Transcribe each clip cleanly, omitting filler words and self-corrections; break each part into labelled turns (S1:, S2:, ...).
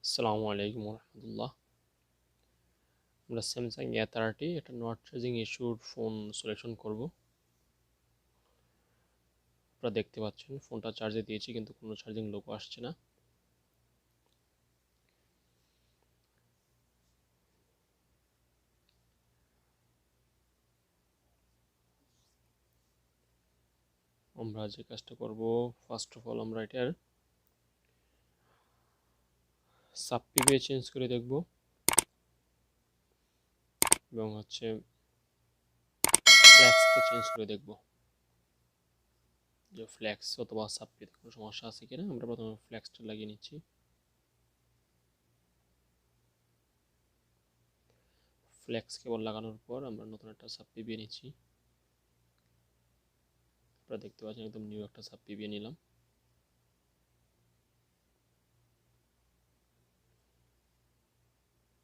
S1: আসসালামু আলাইকুম রহমতুল্লাহ। আমরা স্যামসাং A30 এটা নট চার্জিং ইস্যুর ফোন সলিউশন করব। আপনারা দেখতে পাচ্ছেন ফোনটা চার্জে দিয়েছি কিন্তু কোনো চার্জিং লোগো আসছে না। আমরা যে কাজটা করব, ফার্স্ট অফ অল আমরা এটার সাব পিবিএ চেঞ্জ করে দেখব এবং ফ্ল্যাক্সকে চেঞ্জ করে দেখব যে ফ্ল্যাক্স অথবা সাব পিতে কোনো সমস্যা আছে কিনা। আমরা প্রথমে ফ্ল্যাক্সটা লাগিয়ে নিচ্ছি। ফ্ল্যাক্স কেবল লাগানোর পর আমরা নতুন একটা সাব পিবিএ নিচ্ছি। আপনারা দেখতে পাচ্ছেন একদম নিউ একটা সাব পিবিএ নিলাম।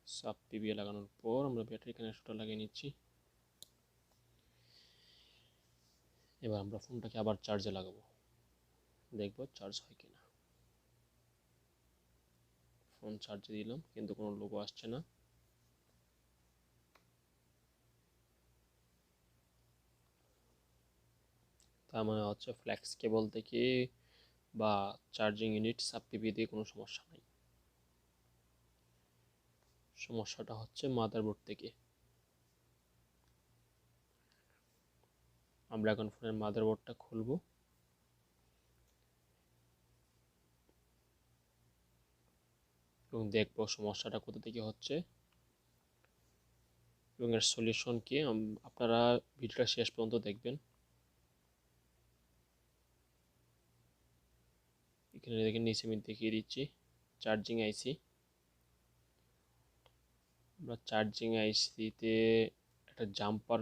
S1: সাব পিবিএ লাগানোর পর আমরা ব্যাটারি কানেকশনটা লাগিয়ে নিচ্ছি। এবার আমরা ফোনটাকে আবার চার্জে লাগাবো, দেখব চার্জ হয় কিনা। ফোন চার্জে দিলাম কিন্তু কোনো লোগো আসছে না। তার মানে হচ্ছে ফ্ল্যাক্স কেবল থেকে বা চার্জিং ইউনিট সাব পিবি দিয়ে কোনো সমস্যা নাই, সমস্যাটা হচ্ছে মাদারবোর্ড থেকে। আমরা এখন ফোনের মাদারবোর্ডটা খুলব এবং দেখব সমস্যাটা কোথা থেকে হচ্ছে এবং এর সলিউশন কি। আপনারা ভিডিওটা শেষ পর্যন্ত দেখবেন। এখানে দেখেন নিচে আমি দেখিয়ে দিচ্ছি চার্জিং আইসি। আমরা চার্জিং আইসিতে একটা জাম্পার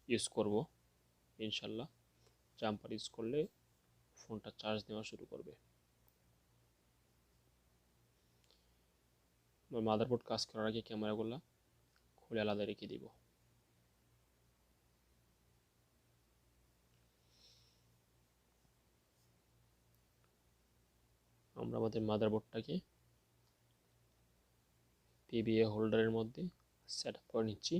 S1: ইউজ করব ইনশাল্লাহ। জাম্পার ইউজ করলে ফোনটা চার্জ নেওয়া শুরু করবে। মাদারবোর্ড কাজ করার আগে ক্যামেরাগুলো খুলে আলাদা রেখে দিব। আমরা আমাদের মাদারবোর্ডটাকে পিবিএ হোল্ডারের মধ্যে সেট আপ করে নিচ্ছি।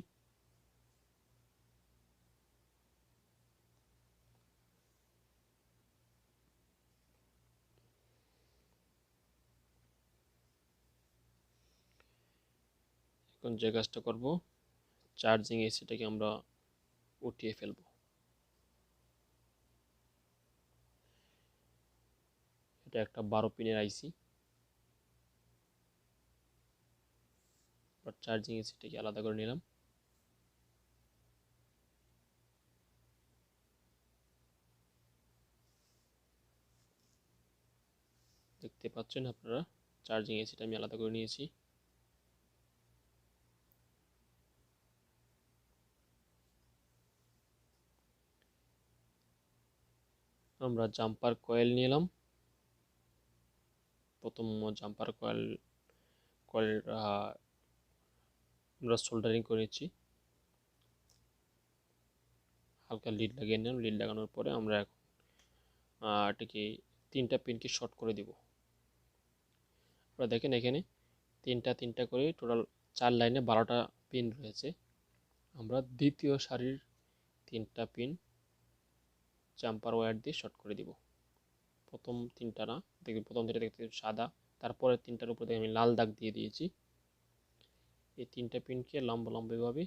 S1: এখন যে কাজটা করব, চার্জিং এসিটাকে আমরা উঠিয়ে ফেলব। এটা একটা 12 পিনের আইসি। চার্জিং এসিটাকে আলাদা করে নিলাম। দেখতে পাচ্ছেন আপনারা চার্জিং এসিটা আমি আলাদা করে নিয়েছি। আমরা জাম্পার কয়েল নিলাম। প্রথম জাম্পার কয়েল আমরা সোল্ডারিং করে নিচ্ছি। হালকা লিড লাগিয়ে নিলাম। লিড লাগানোর পরে আমরা এখন এটাকে 3টা পিনকে শর্ট করে দিব। আপনারা দেখেন এখানে 3টা করে টোটাল 4 লাইনে 12টা পিন রয়েছে। আমরা দ্বিতীয় সারির 3টা পিন জাম্পার ওয়্যার দিয়ে শর্ট করে দিব। প্রথম 3টা না, দেখবেন প্রথম 3টা দেখতে সাদা, তারপরে 3টার উপরে আমি লাল দাগ দিয়ে দিয়েছি। এই 3টা পিনকে লম্বা লম্বাভাবে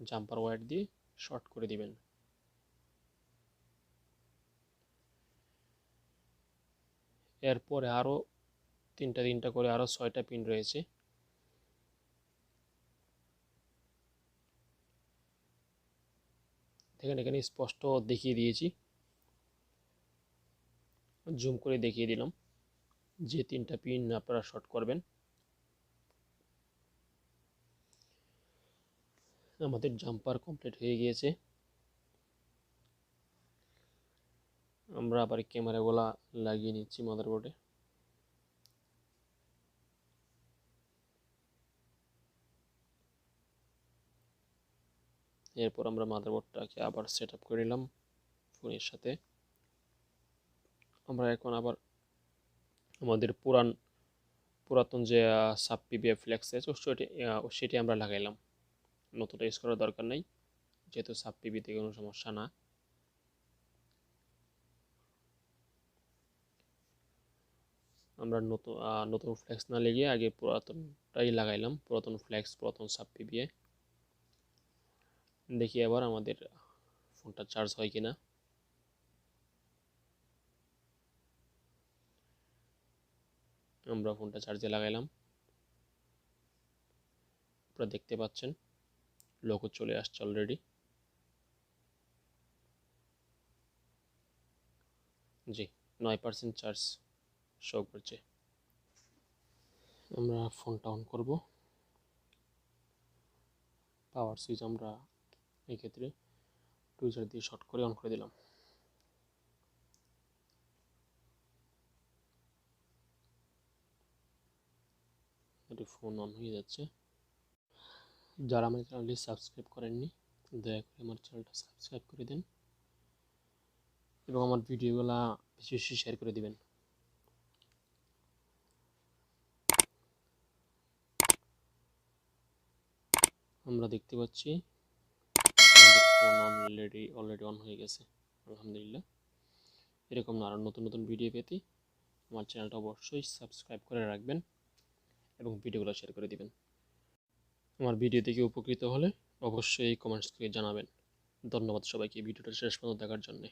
S1: জাম্পার ওয়্যার দিয়ে শর্ট করে দিবেন। এরপরে আরও 3টা করে আরও 6টা পিন রয়েছে। দেখেন এখানে স্পষ্ট দেখিয়ে দিয়েছি, জুম করে দেখিয়ে দিলাম যে 3টা পিন আপনারা শর্ট করবেন। আমাদের জাম্পার কমপ্লিট হয়ে গিয়েছে। আমরা আবার ক্যামেরাগুলা লাগিয়ে নিচ্ছি মাদারবোর্ডে। এরপর আমরা মাদারবোর্ডটাকে আবার সেট আপ করে নিলাম ফোনের সাথে। আমরা এখন আবার আমাদের পুরান পুরাতন যে সাব পিবিএফ ফ্লেক্স আছে সেটি আমরা লাগাইলাম, নতুনটা ইউজ করার দরকার নেই, যেহেতু সাব পিবিতে কোনো সমস্যা না। আমরা নতুন ফ্লেক্স না লাগিয়ে আগে পুরাতনটাই লাগাইলাম, পুরাতন ফ্লেক্স, পুরাতন সাব পিবিএ। দেখি এবার আমাদের ফোনটা চার্জ হয় কিনা। আমরা ফোনটা চার্জে লাগাইলাম, আপনারা দেখতে পাচ্ছেন লোগো চলে আসছে অলরেডি। জি, 9% চার্জ শো করছে। আমরা ফোনটা অন করব। পাওয়ার সুইচ আমরা এই ক্ষেত্রে টুইজার দিয়ে শর্ট করে অন করে দিলাম। এটি ফোন অন হয়ে যাচ্ছে। যারা আমার চ্যানেলটি সাবস্ক্রাইব করেননি, দয়া করে আমার চ্যানেলটা সাবস্ক্রাইব করে দিন এবং আমার ভিডিওগুলো বেশি বেশি শেয়ার করে দিবেন। আমরা দেখতে পাচ্ছি আমাদের ফোন অলরেডি অন হয়ে গেছে, আলহামদুলিল্লাহ। এরকম আরও নতুন নতুন ভিডিও পেতে আমার চ্যানেলটা অবশ্যই সাবস্ক্রাইব করে রাখবেন এবং ভিডিওগুলো শেয়ার করে দিবেন। আমার ভিডিও থেকে উপকৃত হলে অবশ্যই কমেন্টস করে জানাবেন। ধন্যবাদ সবাইকে ভিডিওটা শেষ পর্যন্ত দেখার জন্য।